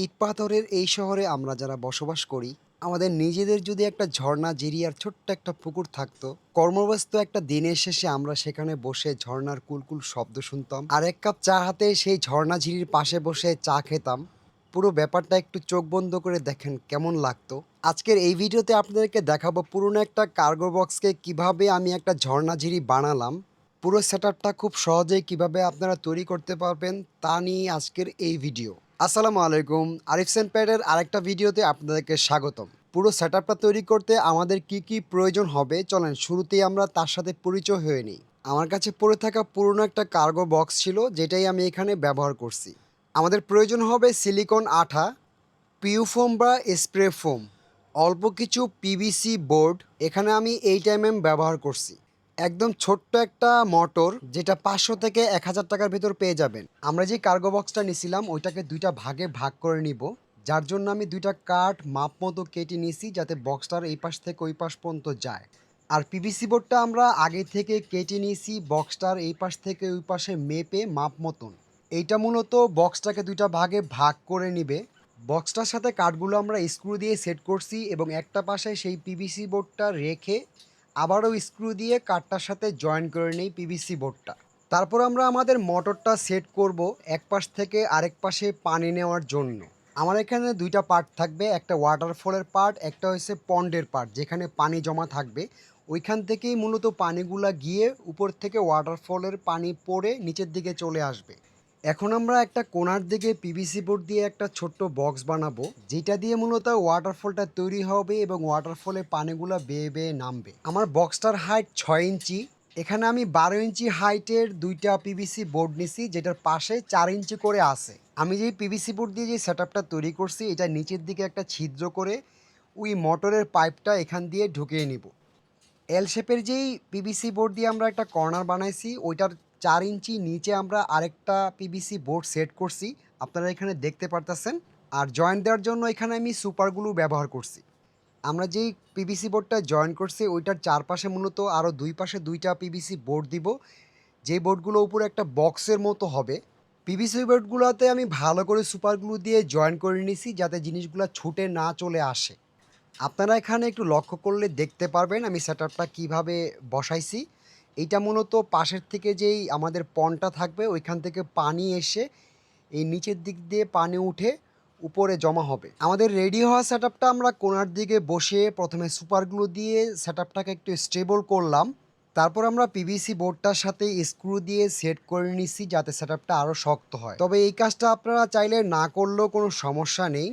ইটপাথরের এই শহরে আমরা যারা বসবাস করি, আমাদের নিজেদের যদি একটা ঝর্ণা, জিরি আর ছোট্ট একটা পুকুর থাকতো, কর্মব্যস্ত একটা দিনের শেষে আমরা সেখানে বসে ঝর্ণার কুলকুল শব্দ শুনতাম আর এক কাপ চা হাতে সেই ঝর্ণা ঝিরির পাশে বসে চা খেতাম। পুরো ব্যাপারটা একটু চোখ বন্ধ করে দেখেন কেমন লাগতো। আজকের এই ভিডিওতে আপনাদেরকে দেখাবো পুরনো একটা কার্গো বক্সকে কিভাবে আমি একটা ঝর্ণা ঝিরি বানালাম। পুরো সেটআপটা খুব সহজেই কিভাবে আপনারা তৈরি করতে পারবেন তা নিয়ে আজকের এই ভিডিও। আসসালামু আলাইকুম, আরিফ সেন প্যাডের আরেকটা ভিডিওতে আপনাদেরকে স্বাগতম। পুরো সেটআপটা তৈরি করতে আমাদের কি কি প্রয়োজন হবে চলেন শুরুতেই আমরা তার সাথে পরিচয় হয়ে নিই। আমার কাছে পড়ে থাকা পুরনো একটা কার্গো বক্স ছিল, যেটাই আমি এখানে ব্যবহার করছি। আমাদের প্রয়োজন হবে সিলিকন আঠা, পিউ ফোম বা স্প্রে ফোম, অল্প কিছু পিভিসি বোর্ড, এখানে আমি 8mm ব্যবহার করছি। একদম ছোট্ট একটা মোটর, যেটা 500 থেকে 1000 টাকার ভেতর পেয়ে যাবেন। আমরা যে কার্গো বক্সটা নিছিলাম ওইটাকে দুইটা ভাগে ভাগ করে নিব, যার জন্য আমি দুইটা কাঠ মাপ মতো কেটে নিছি যাতে বক্সটার এই পাশ থেকে ওই পাশ পর্যন্ত যায়। আর পিভিসি বোর্ডটা আমরা আগে থেকে কেটে নিয়েছি বক্সটার এই পাশ থেকে ওই পাশে মেপে মাপ মতন। এইটা মূলত বক্সটাকে দুইটা ভাগে ভাগ করে নিবে। বক্সটার সাথে কাঠগুলো আমরা স্ক্রু দিয়ে সেট করছি এবং একটা পাশে সেই পিভিসি বোর্ডটা রেখে আবারও স্ক্রু দিয়ে কাঠটার সাথে জয়েন করে নিই পিভিসি বোর্ডটা। তারপর আমরা আমাদের মোটরটা সেট করব এক পাশ থেকে আরেক পাশে পানি নেওয়ার জন্য। আমার এখানে দুইটা পার্ট থাকবে, একটা ওয়াটারফলের পার্ট, একটা হচ্ছে পন্ডের পার্ট, যেখানে পানি জমা থাকবে। ওইখান থেকেই মূলত পানিগুলা গিয়ে উপর থেকে ওয়াটারফলের পানি পড়ে নিচের দিকে চলে আসবে। এখন আমরা একটা কোণার দিকে পিভিসি বোর্ড দিয়ে একটা ছোট্ট বক্স বানাবো, যেটা দিয়ে মূলত ওয়াটারফলটা তৈরি হবে এবং ওয়াটারফলের পানিগুলো বেয়ে বেয়ে নামবে। আমার বক্সটার হাইট 6 ইঞ্চি। এখানে আমি 12 ইঞ্চি হাইটের দুইটা পিভিসি বোর্ড নিছি, যেটার পাশে 4 ইঞ্চি করে আছে। আমি যেই পিভিসি বোর্ড দিয়ে যে সেটআপটা তৈরি করছি, এটা নিচের দিকে একটা ছিদ্র করে ওই মোটরের পাইপটা এখান দিয়ে ঢুকিয়ে নিব। এল শেপের যেই পিভিসি বোর্ড দিয়ে আমরা একটা কর্নার বানাইছি, ওইটার 4 ইঞ্চি নিচে আমরা আরেকটা পিভিসি বোর্ড সেট করছি, আপনারা এখানে দেখতে পারতেছেন। আর জয়েন্ট দেওয়ার জন্য এখানে আমি সুপার গ্লু ব্যবহার করছি। আমরা যেই পিভিসি বোর্ডটা জয়েন করছি ওইটার চারপাশে মূলত আরও দুই পাশে দুইটা পিভিসি বোর্ড দিব, যেই বোর্ডগুলো উপরে একটা বক্সের মতো হবে। পিভিসি বোর্ডগুলোতে আমি ভালো করে সুপার গ্লু দিয়ে জয়েন করে নিছি যাতে জিনিসগুলো ছুটে না চলে আসে। আপনারা এখানে একটু লক্ষ্য করলে দেখতে পারবেন আমি সেটআপটা কিভাবে বসাইছি। এইটা মূলত পাশের থেকে যেই আমাদের পন্ডটা থাকবে ওইখান থেকে পানি এসে এই নিচের দিক দিয়ে পানি উঠে উপরে জমা হবে। আমাদের রেডি হওয়া সেটআপটা আমরা কোণার দিকে বসিয়ে প্রথমে সুপার গ্লু দিয়ে সেটআপটাকে একটু স্টেবল করলাম। তারপর আমরা পিভিসি বোর্ডটার সাথে স্ক্রু দিয়ে সেট করে নিছি যাতে সেটআপটা আরও শক্ত হয়। তবে এই কাজটা আপনারা চাইলে না করলেও কোনো সমস্যা নেই।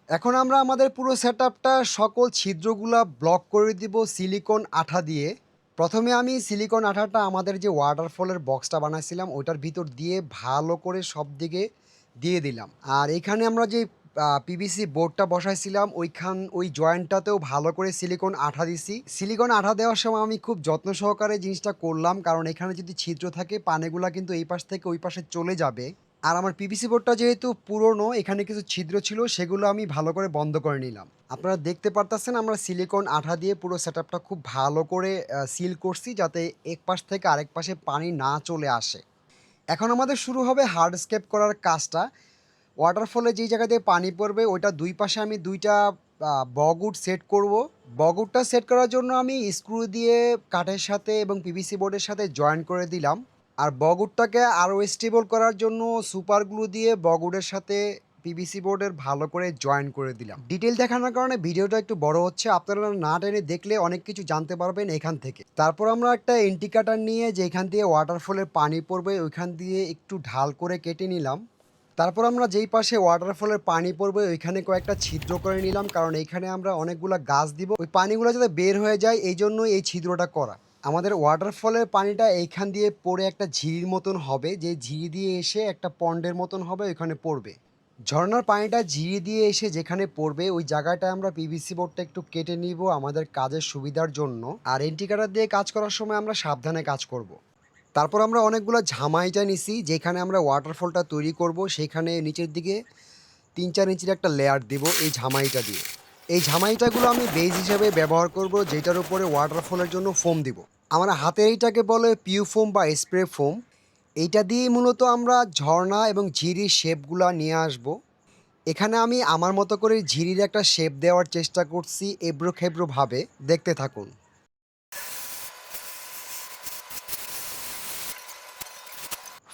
এখন আমরা আমাদের পুরো সেটআপটা সকল ছিদ্রগুলা ব্লক করে দিব সিলিকন আঠা দিয়ে। প্রথমে আমি সিলিকন আঠাটা আমাদের যে ওয়াটারফলের বক্সটা বানাইছিলাম ওইটার ভিতর দিয়ে ভালো করে সব দিকে দিয়ে দিলাম। আর এখানে আমরা যে পিভিসি বোর্ডটা বসাইছিলাম ওই জয়েন্টটাতেও ভালো করে সিলিকন আঠা দিছি। সিলিকন আঠা দেওয়ার সময় আমি খুব যত্ন সহকারে জিনিসটা করলাম, কারণ এখানে যদি ছিদ্র থাকে পানিগুলা কিন্তু এই পাশ থেকে ওই পাশে চলে যাবে। আর আমার পিভিসি বোর্ডটা যেহেতু পুরনো, এখানে কিছু ছিদ্র ছিল, সেগুলো আমি ভালো করে বন্ধ করে নিলাম। আপনারা দেখতে পারতেছেন আমরা সিলিকন আঠা দিয়ে পুরো সেটআপটা খুব ভালো করে সিল করছি যাতে এক পাশ থেকে আরেক পাশে পানি না চলে আসে। এখন আমাদের শুরু হবে হার্ডস্কেপ করার কাজটা। ওয়াটারফলে যেই জায়গা দিয়ে পানি পড়বে ওইটা দুই পাশে আমি দুইটা বগউড সেট করব। বগউডটা সেট করার জন্য আমি স্ক্রু দিয়ে কাঠের সাথে এবং পিভিসি বোর্ডের সাথে জয়েন করে দিলাম। আর বগউডটাকে আরও স্টেবল করার জন্য সুপার গ্লু দিয়ে বগউডের সাথে পিভিসি বোর্ডের ভালো করে জয়েন করে দিলাম। ডিটেল দেখানোর কারণে ভিডিওটা একটু বড় হচ্ছে, আপনারা না টেনে দেখলে অনেক কিছু জানতে পারবেন এখান থেকে। তারপর আমরা একটা ইন্ডিকেটর নিয়ে যেখান দিয়ে ওয়াটারফলের পানি পড়বে ওইখান দিয়ে একটু ঢাল করে কেটে নিলাম। তারপর আমরা যেই পাশে ওয়াটারফলের পানি পড়বে ওইখানে কয়েকটা ছিদ্র করে নিলাম, কারণ এইখানে আমরা অনেকগুলো গাছ দিব, ওই পানিগুলো যাতে বের হয়ে যায় এই জন্য এই ছিদ্রটা করা। আমাদের ওয়াটারফলের পানিটা এইখান দিয়ে পড়ে একটা ঝিরির মতন হবে, যে ঝিরি দিয়ে এসে একটা পন্ডের মতন হবে ওইখানে পড়বে। ঝর্ণার পানিটা ঝিরি দিয়ে এসে যেখানে পড়বে ওই জায়গাটায় আমরা পিভিসি বোর্ডটা একটু কেটে নিব আমাদের কাজের সুবিধার জন্য। আর ইন্ডিকেটর দিয়ে কাজ করার সময় আমরা সাবধানে কাজ করব। তারপর আমরা অনেকগুলো ঝামাইটা নিছি, যেখানে আমরা ওয়াটারফলটা তৈরি করব সেখানে নিচের দিকে 3-4 ইঞ্চির একটা লেয়ার দিব এই ঝামাইটা দিয়ে। এই ঝামাইটাগুলো আমি বেজ হিসেবে ব্যবহার করব, যেটার উপরে ওয়াটারফলের জন্য ফোম দিব। আমার হাতের এইটাকে বলে পিউ ফোম বা স্প্রে ফোম। এইটা দিয়ে মূলত আমরা ঝর্ণা এবং ঝিরির শেপগুলা নিয়ে আসব। এখানে আমি আমার মতো করে ঝিরির একটা শেপ দেওয়ার চেষ্টা করছি এবড়ো খেবড়ো ভাবে। দেখতে থাকুন।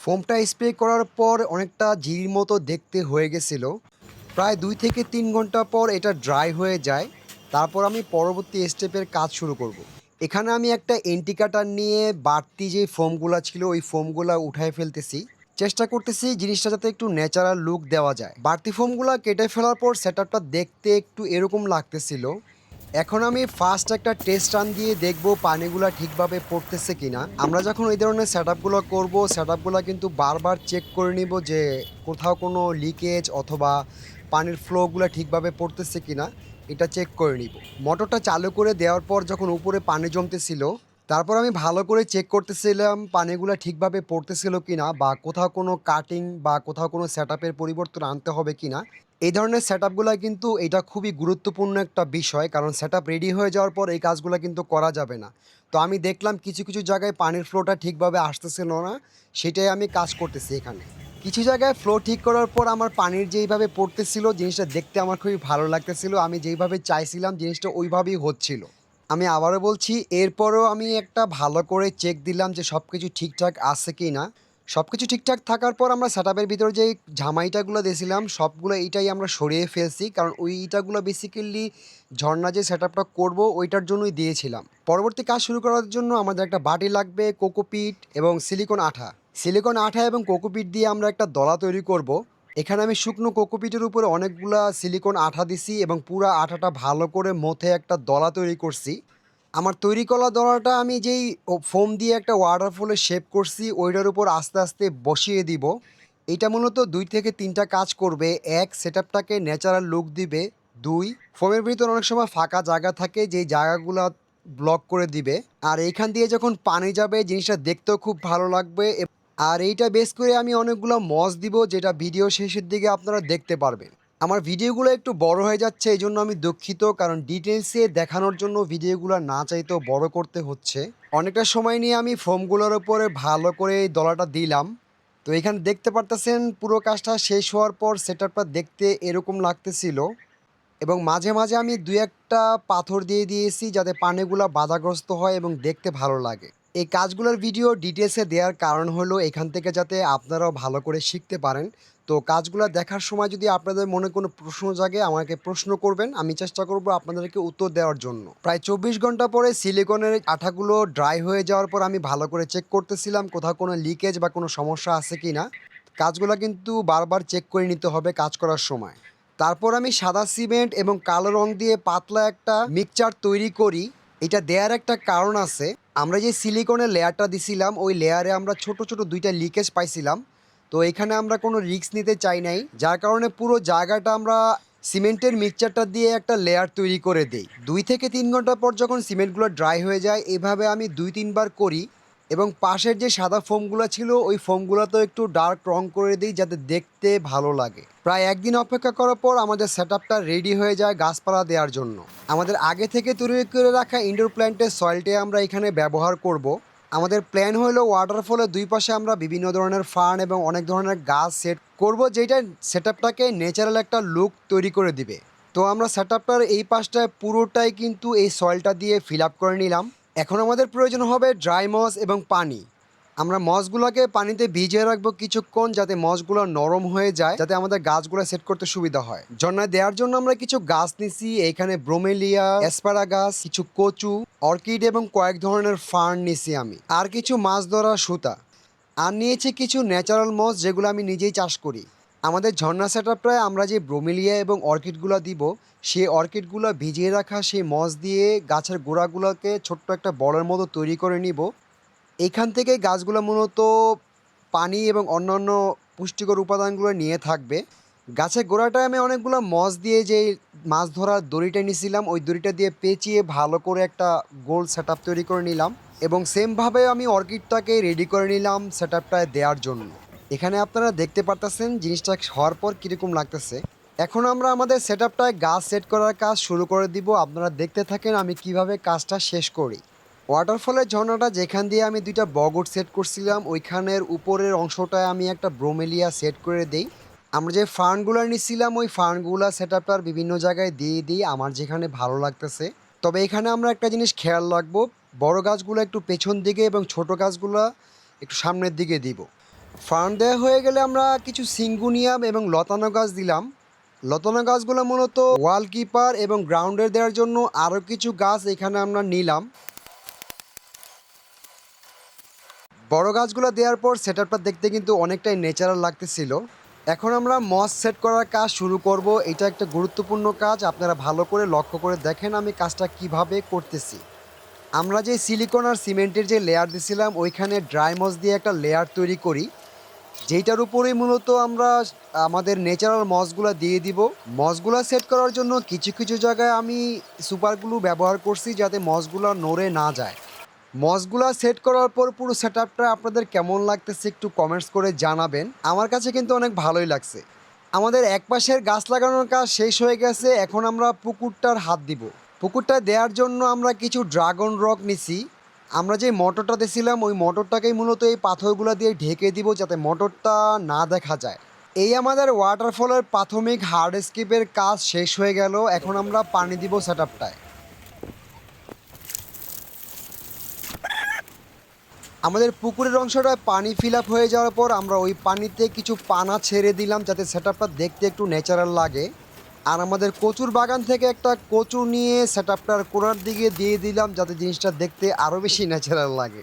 ফোমটা স্প্রে করার পর অনেকটা ঝিরির মতো দেখতে হয়ে গেছিল। প্রায় 2 থেকে 3 ঘন্টা পর এটা ড্রাই হয়ে যায়। তারপর আমি পরবর্তী স্টেপের কাজ শুরু করব। এখানে আমি একটা এন্টি কাটার নিয়ে বাড়তি যে ফোমগুলা ছিল ওই ফোমগুলা উঠায় ফেলতেছি। চেষ্টা করতেছি জিনিসটা যাতে একটু ন্যাচারাল লুক দেওয়া যায়। বাড়তি ফোমগুলা কেটে ফেলার পর সেটআপটা দেখতে একটু এরকম লাগতেছিল। এখন আমি ফার্স্ট একটা টেস্ট রান দিয়ে দেখব পানিগুলা ঠিকভাবে পড়তেছে কিনা। আমরা যখন এই ধরনের সেটআপগুলো করব, সেটআপগুলো কিন্তু বারবার চেক করে নিব যে কোথাও কোনো লিকেজ অথবা পানির ফ্লোগুলো ঠিকভাবে পড়তেছে কিনা, এটা চেক করে নিব। মোটরটা চালু করে দেওয়ার পর যখন উপরে পানি জমতেছিল, তারপর আমি ভালো করে চেক করতেছিলাম পানিগুলো ঠিকভাবে পড়তেছিল কিনা বা কোথাও কোনো কাটিং বা কোথাও কোনো সেটআপের পরিবর্তন আনতে হবে কিনা। এই ধরনের সেটআপগুলো কিন্তু এটা খুবই গুরুত্বপূর্ণ একটা বিষয়, কারণ সেটআপ রেডি হয়ে যাওয়ার পর এই কাজগুলো কিন্তু করা যাবে না। তো আমি দেখলাম কিছু কিছু জায়গায় পানির ফ্লোটা ঠিকভাবে আসতেছিল না, সেটাই আমি কাজ করতেছি এখানে। কিছু জায়গায় ফ্লো ঠিক করার পর আমার পানির যেইভাবে পড়তেছিল জিনিসটা দেখতে আমার খুবই ভালো লাগতেছিল। আমি যেইভাবে চাইছিলাম জিনিসটা ওইভাবেই হচ্ছিল। আমি আবারও বলছি, এরপরও আমি একটা ভালো করে চেক দিলাম যে সব কিছু ঠিকঠাক আছে কি না। সব কিছু ঠিকঠাক থাকার পর আমরা সেটআপের ভিতরে যেই ঝামাইটাগুলো দিয়েছিলাম সবগুলো এইটাই আমরা সরিয়ে ফেলছি, কারণ ওই ইটাগুলো বেসিক্যালি ঝর্ণা যে সেটআপটা করব ওইটার জন্যই দিয়েছিলাম। পরবর্তী কাজ শুরু করার জন্য আমাদের একটা বাটি লাগবে, কোকোপিট এবং সিলিকন আঠা। সিলিকন আঠা এবং কোকোপিট দিয়ে আমরা একটা দলা তৈরি করব। এখানে আমি শুকনো কোকোপিটের উপরে অনেকগুলা সিলিকন আঠা দিছি এবং পুরা আঠাটা ভালো করে মথে একটা দলা তৈরি করছি। আমার তৈরি করা দলাটা আমি যেই ফোম দিয়ে একটা ওয়াটারফলের শেপ করছি ওইটার উপর আস্তে আস্তে বসিয়ে দিব। এটা মূলত 2 থেকে 3টা কাজ করবে। 1, সেটআপটাকে ন্যাচারাল লুক দিবে। 2, ফোমের ভিতর অনেক সময় ফাঁকা জায়গা থাকে যেই জায়গাগুলো ব্লক করে দিবে। আর এইখান দিয়ে যখন পানি যাবে জিনিসটা দেখতেও খুব ভালো লাগবে। আর এইটা বেস করে আমি অনেকগুলো মস দিব, যেটা ভিডিও শেষের দিকে আপনারা দেখতে পারবেন। আমার ভিডিওগুলো একটু বড় হয়ে যাচ্ছে, এই জন্য আমি দুঃখিত, কারণ ডিটেলসে দেখানোর জন্য ভিডিওগুলো না চাইতেও বড় করতে হচ্ছে। অনেকটা সময় নিয়ে আমি ফোমগুলোর উপরে ভালো করে এই দলাটা দিলাম। তো এখানে দেখতে পারতেছেন পুরো কাজটা শেষ হওয়ার পর সেটআপটা দেখতে এরকম লাগতেছিল। এবং মাঝে মাঝে আমি 2-1টা পাথর দিয়ে দিয়েছি যাতে পানিগুলো বাধাগ্রস্ত হয় এবং দেখতে ভালো লাগে। এই কাজগুলোর ভিডিও ডিটেলসে দেওয়ার কারণ হলো এখান থেকে যাতে আপনারাও ভালো করে শিখতে পারেন। তো কাজগুলো দেখার সময় যদি আপনাদের মনে কোনো প্রশ্ন জাগে আমাকে প্রশ্ন করবেন, আমি চেষ্টা করব আপনাদেরকে উত্তর দেওয়ার জন্য। প্রায় 24 ঘন্টা পরে সিলিকনের আঠাগুলো ড্রাই হয়ে যাওয়ার পর আমি ভালো করে চেক করতেছিলাম কোথাও কোনো লিকেজ বা কোনো সমস্যা আছে কি না। কাজগুলো কিন্তু বারবার চেক করে নিতে হবে কাজ করার সময়। তারপর আমি সাদা সিমেন্ট এবং কালো রং দিয়ে পাতলা একটা মিক্সচার তৈরি করি। এটা দেওয়ার একটা কারণ আছে। আমরা যে সিলিকনের লেয়ারটা দিছিলাম ওই লেয়ারে আমরা ছোট ছোট 2টা লিকেজ পাইছিলাম। তো এখানে আমরা কোনো রিস্ক নিতে চাই নাই, যার কারণে পুরো জায়গাটা আমরা সিমেন্টের মিক্সচারটা দিয়ে একটা লেয়ার তৈরি করে দেই। 2 থেকে 3 ঘন্টা পর যখন সিমেন্টগুলো ড্রাই হয়ে যায় এভাবে আমি 2-3 বার করি। এবং পাশের যে সাদা ফোমগুলো ছিল ওই ফোমগুলোতেও একটু ডার্ক রং করে দিই যাতে দেখতে ভালো লাগে। প্রায় একদিন অপেক্ষা করার পর আমাদের সেটআপটা রেডি হয়ে যায় গাছপালা দেওয়ার জন্য। আমাদের আগে থেকে তৈরি করে রাখা ইনডোর প্ল্যান্টের সয়েলটাই আমরা এখানে ব্যবহার করব। আমাদের প্ল্যান হলো ওয়াটারফলের 2 পাশে আমরা বিভিন্ন ধরনের ফার্ন এবং অনেক ধরনের গাছ সেট করব, যেটা সেটআপটাকে ন্যাচারাল একটা লুক তৈরি করে দিবে। তো আমরা সেটআপটার এই পাশটায় পুরোটাই কিন্তু এই সয়েলটা দিয়ে ফিল আপ করে নিলাম। এখন আমাদের প্রয়োজন হবে ড্রাই মস এবং পানি। আমরা মসগুলোকে পানিতে ভিজিয়ে রাখবো কিছুক্ষণ যাতে মসগুলো নরম হয়ে যায়, যাতে আমাদের গাছগুলো সেট করতে সুবিধা হয়। ঝর্ণায় দেওয়ার জন্য আমরা কিছু গাছ নিছি, এখানে ব্রোমেলিয়া, অ্যাসপারাগাস, কিছু কচু, অর্কিড এবং কয়েক ধরনের ফার্ন নিছি আমি, আর কিছু মাছ ধরার সুতা। আর নিয়েছি কিছু ন্যাচারাল মস যেগুলো আমি নিজেই চাষ করি। আমাদের ঝর্ণা সেটআপটায় আমরা যে ব্রোমেলিয়া এবং অর্কিডগুলো দিব সেই অর্কিডগুলো ভিজিয়ে রাখা সেই মস দিয়ে গাছের গোড়াগুলোকে ছোট্ট একটা বলের মতো তৈরি করে নিব। এখান থেকে গাছগুলো মূলত পানি এবং অন্যান্য পুষ্টিকর উপাদানগুলো নিয়ে থাকবে। গাছের গোড়াটায় আমি অনেকগুলো মস দিয়ে যেই মাছ ধরার দড়িটা নিয়েছিলাম ওই দড়িটা দিয়ে পেঁচিয়ে ভালো করে একটা গোল সেটআপ তৈরি করে নিলাম। এবং সেমভাবে আমি অর্কিডটাকে রেডি করে নিলাম সেটআপটায় দেওয়ার জন্য। এখানে আপনারা দেখতে পারতেছেন জিনিসটা হওয়ার পর কীরকম লাগতেছে। এখন আমরা আমাদের সেটআপটায় গাছ সেট করার কাজ শুরু করে দিব। আপনারা দেখতে থাকেন আমি কিভাবে কাজটা শেষ করি। ওয়াটারফলের ঝর্ণাটা যেখান দিয়ে আমি 2টা বগট সেট করছিলাম ওইখানের উপরের অংশটায় আমি একটা ব্রোমেলিয়া সেট করে দেই। আমরা যে ফার্নগুলো নিচ্ছিলাম ওই ফার্নগুলো সেট আপটার বিভিন্ন জায়গায় দিয়ে দিই আমার যেখানে ভালো লাগতেছে। তবে এখানে আমরা একটা জিনিস খেয়াল রাখবো, বড় গাছগুলো একটু পেছন দিকে এবং ছোট গাছগুলো একটু সামনের দিকে দিব। ফার্ন দেওয়া হয়ে গেলে আমরা কিছু সিঙ্গুনিয়াম এবং লতানো গাছ দিলাম। লতানো গাছগুলো মূলত ওয়াল কিপার এবং গ্রাউন্ডের দেওয়ার জন্য আরও কিছু গাছ এখানে আমরা নিলাম। বড় গাছগুলো দেওয়ার পর সেট আপটা দেখতে কিন্তু অনেকটাই ন্যাচারাল লাগতেছিল। এখন আমরা মস সেট করার কাজ শুরু করব। এটা একটা গুরুত্বপূর্ণ কাজ, আপনারা ভালো করে লক্ষ্য করে দেখেন আমি কাজটা কিভাবে করতেছি। আমরা যে সিলিকন আর সিমেন্টের যে লেয়ার দিছিলাম ওইখানে ড্রাই মস দিয়ে একটা লেয়ার তৈরি করি, যেইটার উপরেই মূলত আমরা আমাদের ন্যাচারাল মসগুলো দিয়ে দিব। মসগুলো সেট করার জন্য কিছু কিছু জায়গায় আমি সুপার গ্লু ব্যবহার করছি যাতে মসগুলো নড়ে না যায়। মসগুলা সেট করার পর পুরো সেট আপটা আপনাদের কেমন লাগতেছে একটু কমেন্টস করে জানাবেন। আমার কাছে কিন্তু অনেক ভালোই লাগছে। আমাদের এক পাশের গাছ লাগানোর কাজ শেষ হয়ে গেছে, এখন আমরা পুকুরটার হাত দিব। পুকুরটা দেওয়ার জন্য আমরা কিছু ড্রাগন রক নিছি। আমরা যে মোটরটা দিয়েছিলাম ওই মোটরটাকেই মূলত এই পাথরগুলো দিয়ে ঢেকে দিব যাতে মোটরটা না দেখা যায়। এই আমাদের ওয়াটারফলের প্রাথমিক হার্ডস্কেপের কাজ শেষ হয়ে গেল, এখন আমরা পানি দিব সেট আপটায়। আমাদের পুকুরের অংশটায় পানি ফিল আপ হয়ে যাওয়ার পর আমরা ওই পানিতে কিছু পানা ছেড়ে দিলাম যাতে সেট আপটা দেখতে একটু ন্যাচারাল লাগে। আর আমাদের কচুর বাগান থেকে একটা কচু নিয়ে সেট আপটার কোণার দিকে দিয়ে দিলাম যাতে জিনিসটা দেখতে আরও বেশি ন্যাচারাল লাগে।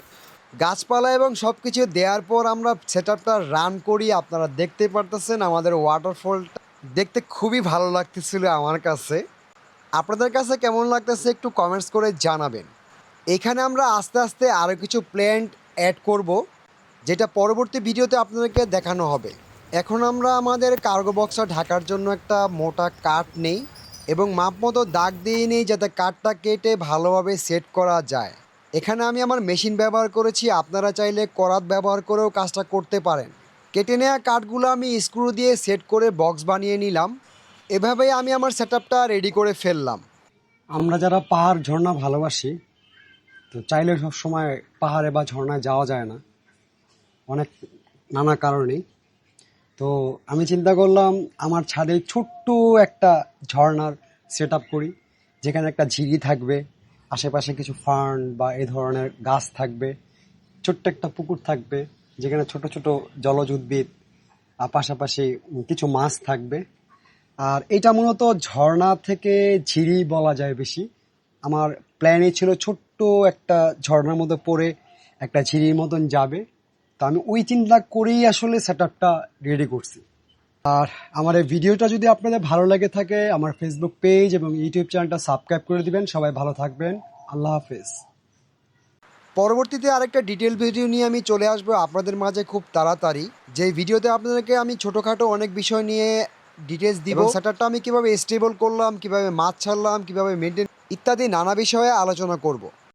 গাছপালা এবং সব কিছু দেওয়ার পর আমরা সেট আপটা রান করি। আপনারা দেখতে পারতেছেন আমাদের ওয়াটারফলটা দেখতে খুবই ভালো লাগতেছিল আমার কাছে। আপনাদের কাছে কেমন লাগতেছে একটু কমেন্টস করে জানাবেন। এখানে আমরা আস্তে আস্তে আরও কিছু প্ল্যান্ট অ্যাড করব, যেটা পরবর্তী ভিডিওতে আপনাদেরকে দেখানো হবে। এখন আমরা আমাদের কার্গো বক্সটা ঢাকার জন্য একটা মোটা কাঠ নেই এবং মাপ মতো দাগ দিয়ে নিই যাতে কাঠটা কেটে ভালোভাবে সেট করা যায়। এখানে আমি আমার মেশিন ব্যবহার করেছি, আপনারা চাইলে করাত ব্যবহার করেও কাজটা করতে পারেন। কেটে নেওয়া কাঠগুলো আমি স্ক্রু দিয়ে সেট করে বক্স বানিয়ে নিলাম। এভাবেই আমি আমার সেট আপটা রেডি করে ফেললাম। আমরা যারা পাহাড় ঝর্ণা ভালোবাসি, তো চাইলে সব সময় পাহাড়ে বা ঝর্ণায় যাওয়া যায় না, অনেক নানা কারণেই। তো আমি চিন্তা করলাম আমার ছাদে ছোট্ট একটা ঝর্ণার সেট আপ করি, যেখানে একটা ঝিরি থাকবে, আশেপাশে কিছু ফার্ন বা এই ধরনের গাছ থাকবে, ছোট্ট একটা পুকুর থাকবে যেখানে ছোট ছোট জলজ উদ্ভিদ আর পাশাপাশি কিছু মাছ থাকবে। আর এটা মূলত ঝর্ণা থেকে ঝিরি বলা যায় বেশি। আমার প্ল্যানে ছিল ছোট্ট একটা ঝর্ণার মধ্যে পড়ে একটা ঝিরির মতন যাবে, তো আমি ওই চিন্তা করেই আসলে সেট আপটা রেডি করছি। আর আমার এই ভিডিওটা যদি আপনাদের ভালো লাগে থাকে আমার ফেসবুক পেজ এবং ইউটিউব চ্যানেলটা সাবস্ক্রাইব করে দিবেন। সবাই ভালো থাকবেন, আল্লাহ হাফেজ। পরবর্তীতে আরেকটা ডিটেল ভিডিও নিয়ে আমি চলে আসবো আপনাদের মাঝে খুব তাড়াতাড়ি, যে ভিডিওতে আপনাদেরকে আমি ছোটোখাটো অনেক বিষয় নিয়ে ডিটেলস দিব। সেটারটা আমি কিভাবে স্টেবল করলাম, কিভাবে মাছ ছাড়লাম, কিভাবে মেনটেন ইত্যাদি নানা বিষয়ে আলোচনা করব।